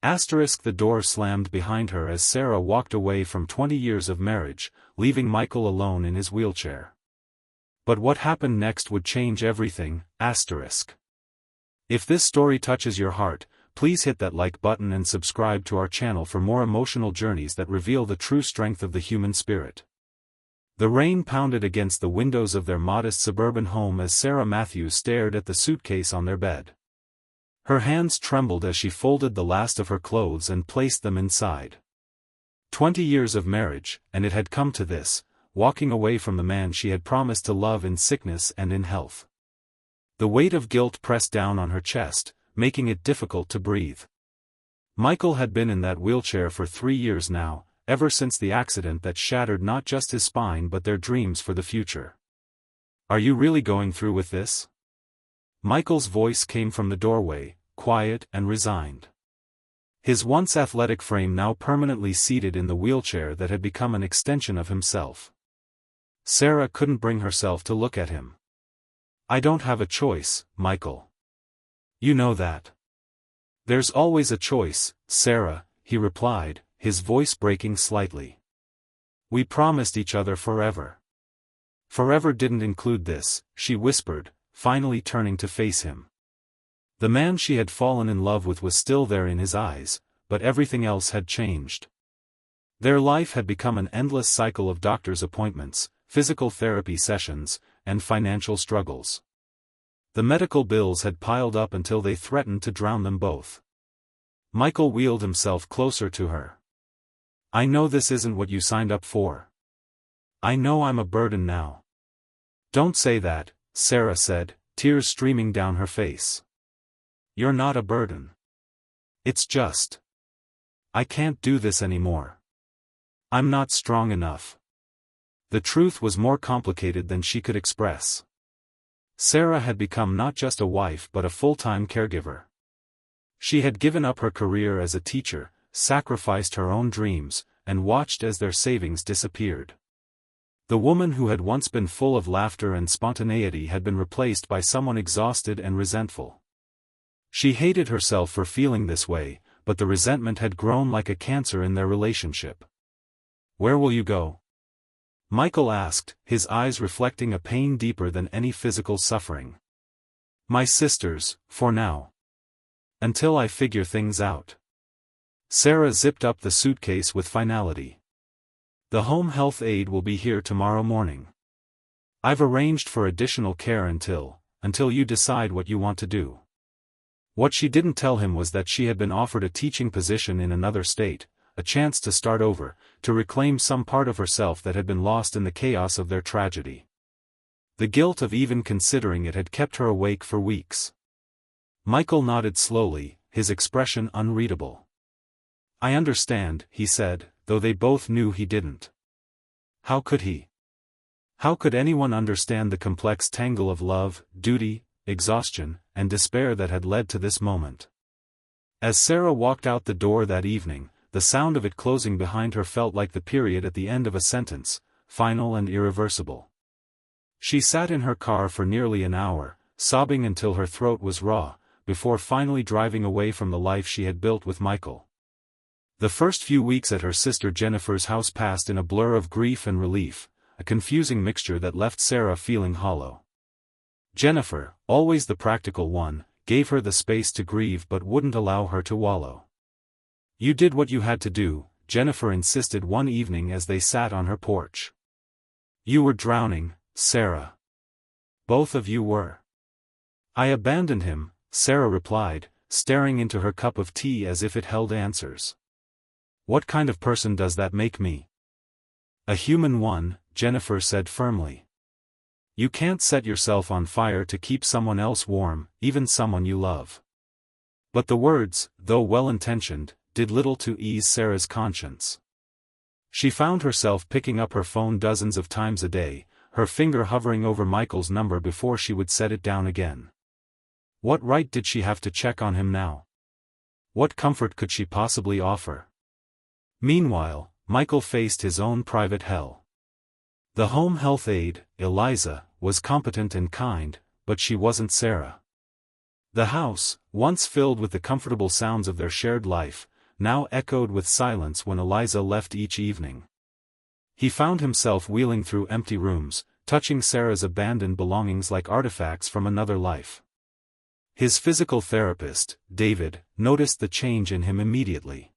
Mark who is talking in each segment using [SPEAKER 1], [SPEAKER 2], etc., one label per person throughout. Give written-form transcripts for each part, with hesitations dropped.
[SPEAKER 1] The door slammed behind her as Sarah walked away from 20 years of marriage, leaving Michael alone in his wheelchair. But what happened next would change everything. If this story touches your heart, please hit that like button and subscribe to our channel for more emotional journeys that reveal the true strength of the human spirit. The rain pounded against the windows of their modest suburban home as Sarah Matthews stared at the suitcase on their bed. Her hands trembled as she folded the last of her clothes and placed them inside. 20 years of marriage, and it had come to this, walking away from the man she had promised to love in sickness and in health. The weight of guilt pressed down on her chest, making it difficult to breathe. Michael had been in that wheelchair for 3 years now, ever since the accident that shattered not just his spine but their dreams for the future. "Are you really going through with this?" Michael's voice came from the doorway, quiet and resigned. His once athletic frame now permanently seated in the wheelchair that had become an extension of himself. Sarah couldn't bring herself to look at him. "I don't have a choice, Michael. You know that." "There's always a choice, Sarah," he replied, his voice breaking slightly. "We promised each other forever." "Forever didn't include this," she whispered, finally turning to face him. The man she had fallen in love with was still there in his eyes, but everything else had changed. Their life had become an endless cycle of doctor's appointments, physical therapy sessions, and financial struggles. The medical bills had piled up until they threatened to drown them both. Michael wheeled himself closer to her. "I know this isn't what you signed up for. I know I'm a burden now." "Don't say that," Sarah said, tears streaming down her face. "You're not a burden. It's just, I can't do this anymore. I'm not strong enough." The truth was more complicated than she could express. Sarah had become not just a wife but a full-time caregiver. She had given up her career as a teacher, sacrificed her own dreams, and watched as their savings disappeared. The woman who had once been full of laughter and spontaneity had been replaced by someone exhausted and resentful. She hated herself for feeling this way, but the resentment had grown like a cancer in their relationship. "Where will you go?" Michael asked, his eyes reflecting a pain deeper than any physical suffering. "My sister's, for now. Until I figure things out." Sarah zipped up the suitcase with finality. "The home health aide will be here tomorrow morning. I've arranged for additional care until you decide what you want to do." What she didn't tell him was that she had been offered a teaching position in another state, a chance to start over, to reclaim some part of herself that had been lost in the chaos of their tragedy. The guilt of even considering it had kept her awake for weeks. Michael nodded slowly, his expression unreadable. "I understand," he said, though they both knew he didn't. How could he? How could anyone understand the complex tangle of love, duty, exhaustion, and despair that had led to this moment? As Sarah walked out the door that evening, the sound of it closing behind her felt like the period at the end of a sentence, final and irreversible. She sat in her car for nearly an hour, sobbing until her throat was raw, before finally driving away from the life she had built with Michael. The first few weeks at her sister Jennifer's house passed in a blur of grief and relief, a confusing mixture that left Sarah feeling hollow. Jennifer, always the practical one, gave her the space to grieve but wouldn't allow her to wallow. "You did what you had to do," Jennifer insisted one evening as they sat on her porch. "You were drowning, Sarah. Both of you were." "I abandoned him," Sarah replied, staring into her cup of tea as if it held answers. "What kind of person does that make me?" "A human one," Jennifer said firmly. "You can't set yourself on fire to keep someone else warm, even someone you love." But the words, though well-intentioned, did little to ease Sarah's conscience. She found herself picking up her phone dozens of times a day, her finger hovering over Michael's number before she would set it down again. What right did she have to check on him now? What comfort could she possibly offer? Meanwhile, Michael faced his own private hell. The home health aide, Eliza, was competent and kind, but she wasn't Sarah. The house, once filled with the comfortable sounds of their shared life, now echoed with silence when Eliza left each evening. He found himself wheeling through empty rooms, touching Sarah's abandoned belongings like artifacts from another life. His physical therapist, David, noticed the change in him immediately.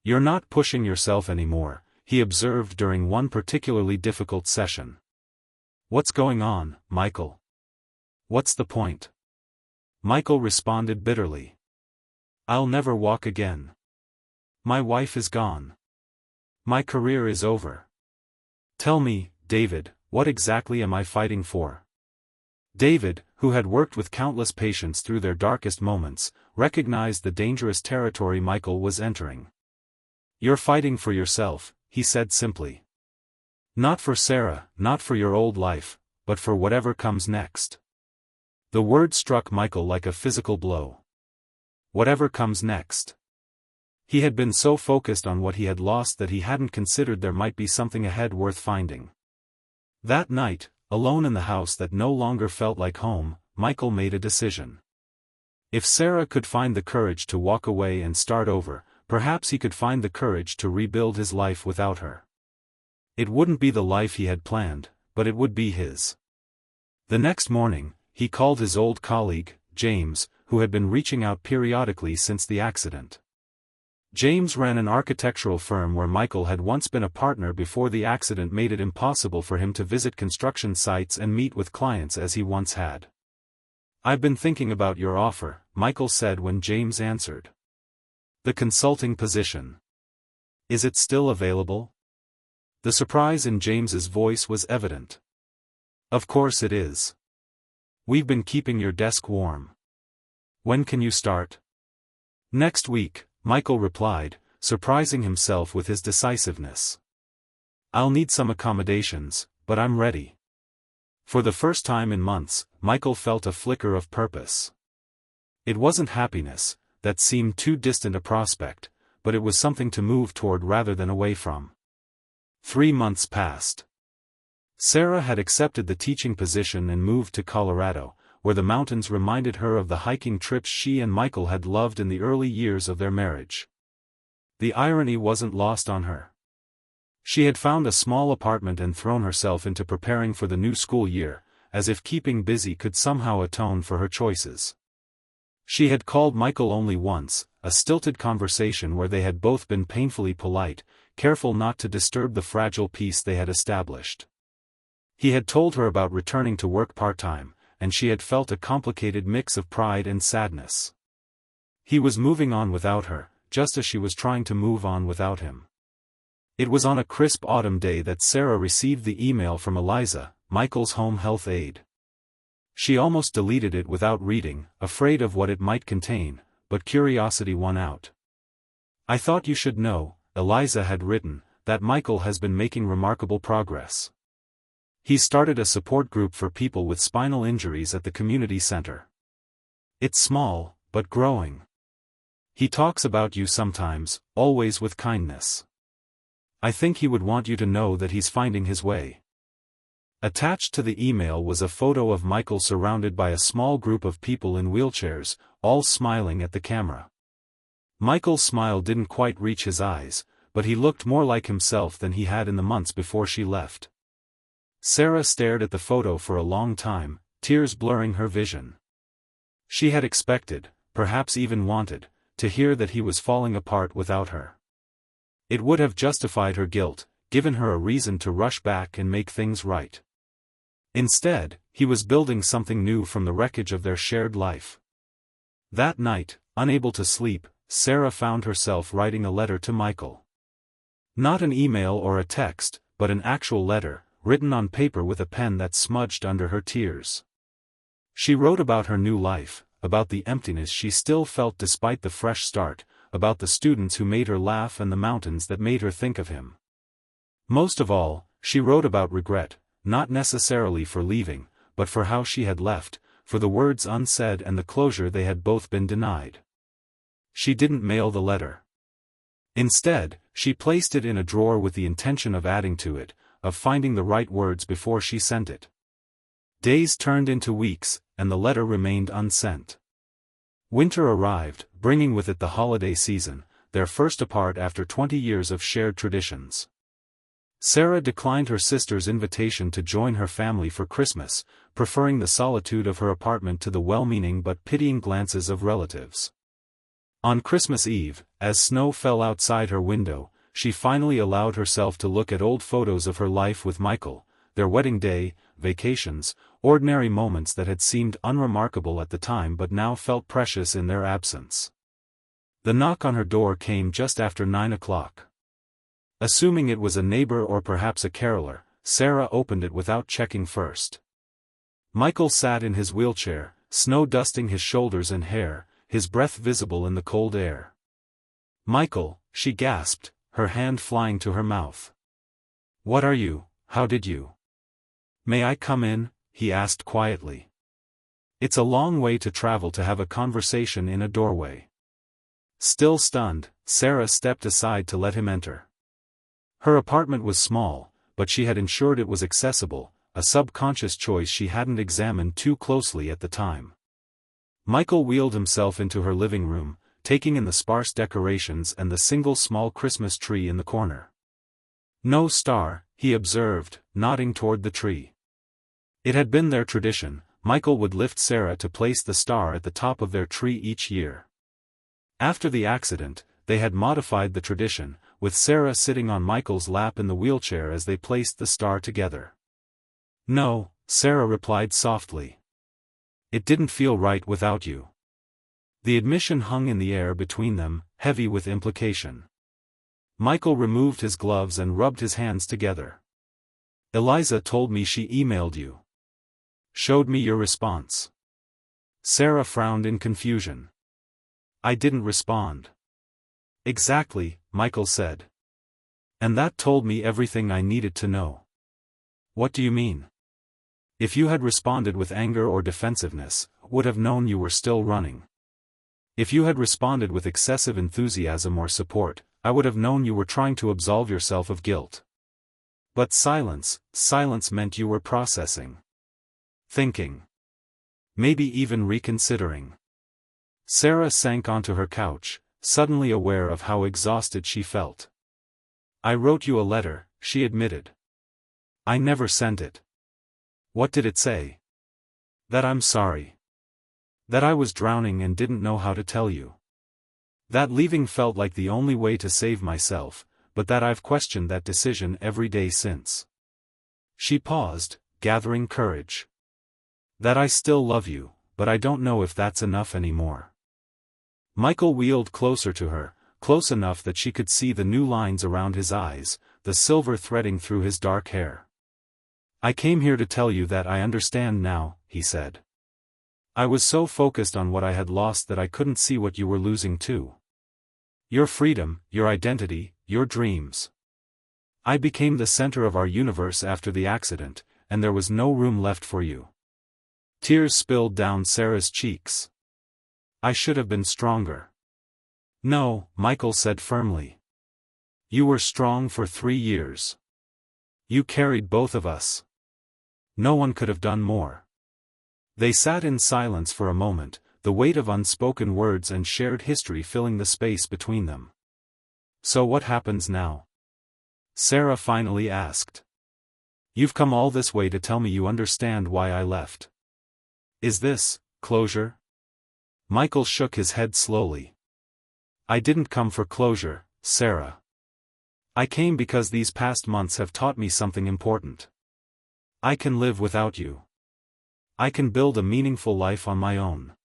[SPEAKER 1] "You're not pushing yourself anymore," he observed during one particularly difficult session. "What's going on, Michael? What's the point?" Michael responded bitterly. "I'll never walk again. My wife is gone. My career is over. Tell me, David, what exactly am I fighting for?" David, who had worked with countless patients through their darkest moments, recognized the dangerous territory Michael was entering. "You're fighting for yourself," he said simply. "Not for Sarah, not for your old life, but for whatever comes next." The word struck Michael like a physical blow. Whatever comes next. He had been so focused on what he had lost that he hadn't considered there might be something ahead worth finding. That night, alone in the house that no longer felt like home, Michael made a decision. If Sarah could find the courage to walk away and start over, perhaps he could find the courage to rebuild his life without her. It wouldn't be the life he had planned, but it would be his. The next morning, he called his old colleague, James, who had been reaching out periodically since the accident. James ran an architectural firm where Michael had once been a partner before the accident made it impossible for him to visit construction sites and meet with clients as he once had. "I've been thinking about your offer," Michael said when James answered. "The consulting position. Is it still available?" The surprise in James's voice was evident. "Of course it is. We've been keeping your desk warm. When can you start?" "Next week," Michael replied, surprising himself with his decisiveness. "I'll need some accommodations, but I'm ready." For the first time in months, Michael felt a flicker of purpose. It wasn't happiness, that seemed too distant a prospect, but it was something to move toward rather than away from. 3 months passed. Sarah had accepted the teaching position and moved to Colorado, where the mountains reminded her of the hiking trips she and Michael had loved in the early years of their marriage. The irony wasn't lost on her. She had found a small apartment and thrown herself into preparing for the new school year, as if keeping busy could somehow atone for her choices. She had called Michael only once, a stilted conversation where they had both been painfully polite, careful not to disturb the fragile peace they had established. He had told her about returning to work part-time, and she had felt a complicated mix of pride and sadness. He was moving on without her, just as she was trying to move on without him. It was on a crisp autumn day that Sarah received the email from Eliza, Michael's home health aide. She almost deleted it without reading, afraid of what it might contain, but curiosity won out. "I thought you should know," Eliza had written, "that Michael has been making remarkable progress. He started a support group for people with spinal injuries at the community center. It's small, but growing. He talks about you sometimes, always with kindness. I think he would want you to know that he's finding his way." Attached to the email was a photo of Michael surrounded by a small group of people in wheelchairs, all smiling at the camera. Michael's smile didn't quite reach his eyes, but he looked more like himself than he had in the months before she left. Sarah stared at the photo for a long time, tears blurring her vision. She had expected, perhaps even wanted, to hear that he was falling apart without her. It would have justified her guilt, given her a reason to rush back and make things right. Instead, he was building something new from the wreckage of their shared life. That night, unable to sleep, Sarah found herself writing a letter to Michael. Not an email or a text, but an actual letter, written on paper with a pen that smudged under her tears. She wrote about her new life, about the emptiness she still felt despite the fresh start, about the students who made her laugh and the mountains that made her think of him. Most of all, she wrote about regret, not necessarily for leaving, but for how she had left, for the words unsaid and the closure they had both been denied. She didn't mail the letter. Instead, she placed it in a drawer with the intention of adding to it, of finding the right words before she sent it. Days turned into weeks, and the letter remained unsent. Winter arrived, bringing with it the holiday season, their first apart after 20 years of shared traditions. Sarah declined her sister's invitation to join her family for Christmas, preferring the solitude of her apartment to the well-meaning but pitying glances of relatives. On Christmas Eve, as snow fell outside her window, she finally allowed herself to look at old photos of her life with Michael, their wedding day, vacations, ordinary moments that had seemed unremarkable at the time but now felt precious in their absence. The knock on her door came just after 9 o'clock. Assuming it was a neighbor or perhaps a caroler, Sarah opened it without checking first. Michael sat in his wheelchair, snow dusting his shoulders and hair, his breath visible in the cold air. "Michael," she gasped, her hand flying to her mouth. "What are you? How did you?" "May I come in?" he asked quietly. It's a long way to travel to have a conversation in a doorway. Still stunned, Sarah stepped aside to let him enter. Her apartment was small, but she had ensured it was accessible, a subconscious choice she hadn't examined too closely at the time. Michael wheeled himself into her living room, taking in the sparse decorations and the single small Christmas tree in the corner. "No star," he observed, nodding toward the tree. It had been their tradition, Michael would lift Sarah to place the star at the top of their tree each year. After the accident, they had modified the tradition, with Sarah sitting on Michael's lap in the wheelchair as they placed the star together. "No," Sarah replied softly. "It didn't feel right without you." The admission hung in the air between them, heavy with implication. Michael removed his gloves and rubbed his hands together. "Eliza told me she emailed you. Showed me your response." Sarah frowned in confusion. "I didn't respond." "Exactly," Michael said. "And that told me everything I needed to know." "What do you mean?" "If you had responded with anger or defensiveness, would have known you were still running. If you had responded with excessive enthusiasm or support, I would have known you were trying to absolve yourself of guilt. But silence meant you were processing. Thinking. Maybe even reconsidering." Sarah sank onto her couch, suddenly aware of how exhausted she felt. "I wrote you a letter," she admitted. "I never sent it." "What did it say?" "That I'm sorry. That I was drowning and didn't know how to tell you. That leaving felt like the only way to save myself, but that I've questioned that decision every day since." She paused, gathering courage. "That I still love you, but I don't know if that's enough anymore." Michael wheeled closer to her, close enough that she could see the new lines around his eyes, the silver threading through his dark hair. "I came here to tell you that I understand now," he said. "I was so focused on what I had lost that I couldn't see what you were losing too. Your freedom, your identity, your dreams. I became the center of our universe after the accident, and there was no room left for you." Tears spilled down Sarah's cheeks. "I should have been stronger." "No," Michael said firmly. "You were strong for 3 years. You carried both of us. No one could have done more." They sat in silence for a moment, the weight of unspoken words and shared history filling the space between them. "So what happens now?" Sarah finally asked. "You've come all this way to tell me you understand why I left. Is this closure?" Michael shook his head slowly. "I didn't come for closure, Sarah. I came because these past months have taught me something important. I can live without you. I can build a meaningful life on my own.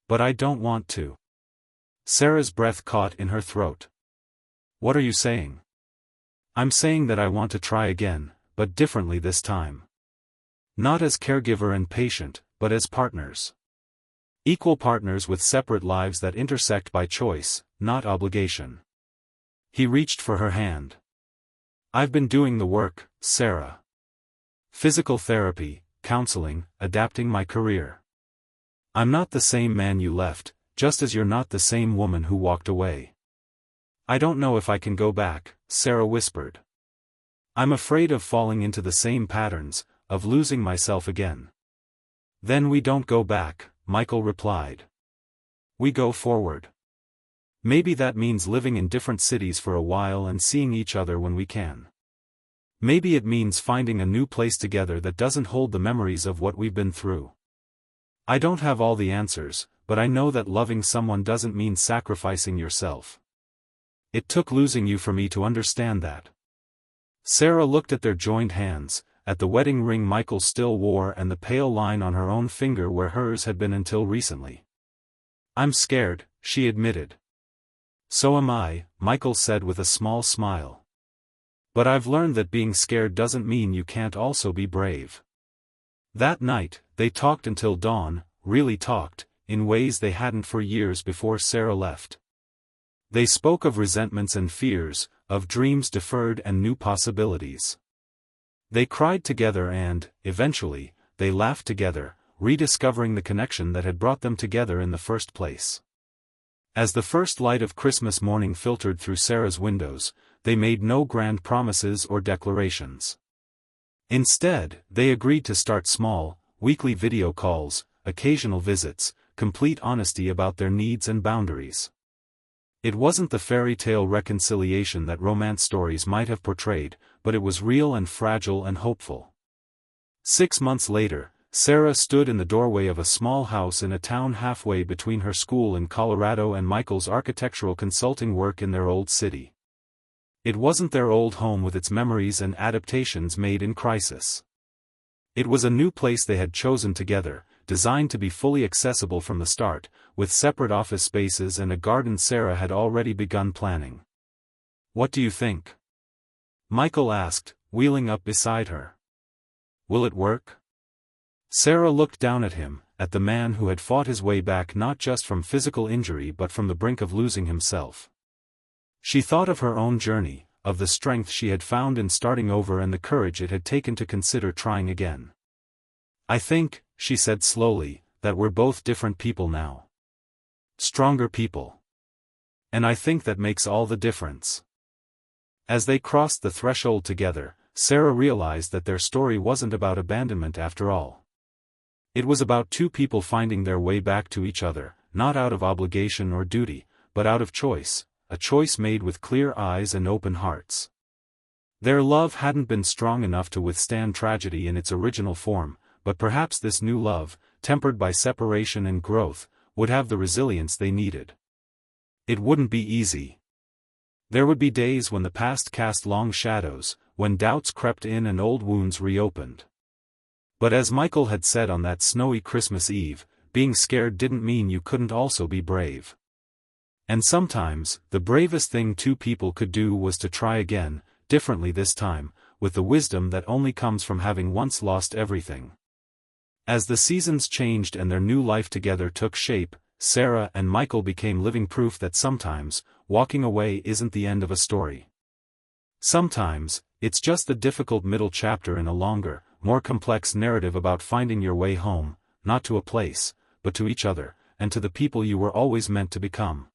[SPEAKER 1] But I don't want to." Sarah's breath caught in her throat. "What are you saying?" "I'm saying that I want to try again, but differently this time. Not as caregiver and patient, but as partners. Equal partners with separate lives that intersect by choice, not obligation." He reached for her hand. "I've been doing the work, Sarah. Physical therapy, counseling, adapting my career. I'm not the same man you left, just as you're not the same woman who walked away. I don't know if I can go back," Sarah whispered. "I'm afraid of falling into the same patterns, of losing myself again." "Then we don't go back," Michael replied. "We go forward. Maybe that means living in different cities for a while and seeing each other when we can. Maybe it means finding a new place together that doesn't hold the memories of what we've been through. I don't have all the answers, but I know that loving someone doesn't mean sacrificing yourself. It took losing you for me to understand that. Sarah looked at their joined hands, at the wedding ring Michael still wore and the pale line on her own finger where hers had been until recently. I'm scared, she admitted. So am I, Michael said with a small smile. But I've learned that being scared doesn't mean you can't also be brave. That night, they talked until dawn, really talked, in ways they hadn't for years before Sarah left. They spoke of resentments and fears, of dreams deferred and new possibilities. They cried together and, eventually, they laughed together, rediscovering the connection that had brought them together in the first place. As the first light of Christmas morning filtered through Sarah's windows, they made no grand promises or declarations. Instead, they agreed to start small, weekly video calls, occasional visits, complete honesty about their needs and boundaries. It wasn't the fairy tale reconciliation that romance stories might have portrayed, but it was real and fragile and hopeful. 6 months later, Sarah stood in the doorway of a small house in a town halfway between her school in Colorado and Michael's architectural consulting work in their old city. It wasn't their old home with its memories and adaptations made in crisis. It was a new place they had chosen together, designed to be fully accessible from the start, with separate office spaces and a garden Sarah had already begun planning. What do you think? Michael asked, wheeling up beside her. Will it work? Sarah looked down at him, at the man who had fought his way back not just from physical injury but from the brink of losing himself. She thought of her own journey, of the strength she had found in starting over and the courage it had taken to consider trying again. I think, she said slowly, that we're both different people now. Stronger people. And I think that makes all the difference. As they crossed the threshold together, Sarah realized that their story wasn't about abandonment after all. It was about two people finding their way back to each other, not out of obligation or duty, but out of choice, a choice made with clear eyes and open hearts. Their love hadn't been strong enough to withstand tragedy in its original form, but perhaps this new love, tempered by separation and growth, would have the resilience they needed. It wouldn't be easy. There would be days when the past cast long shadows, when doubts crept in and old wounds reopened. But as Michael had said on that snowy Christmas Eve, being scared didn't mean you couldn't also be brave. And sometimes, the bravest thing two people could do was to try again, differently this time, with the wisdom that only comes from having once lost everything. As the seasons changed and their new life together took shape, Sarah and Michael became living proof that sometimes, walking away isn't the end of a story. Sometimes, it's just the difficult middle chapter in a longer, more complex narrative about finding your way home, not to a place, but to each other, and to the people you were always meant to become.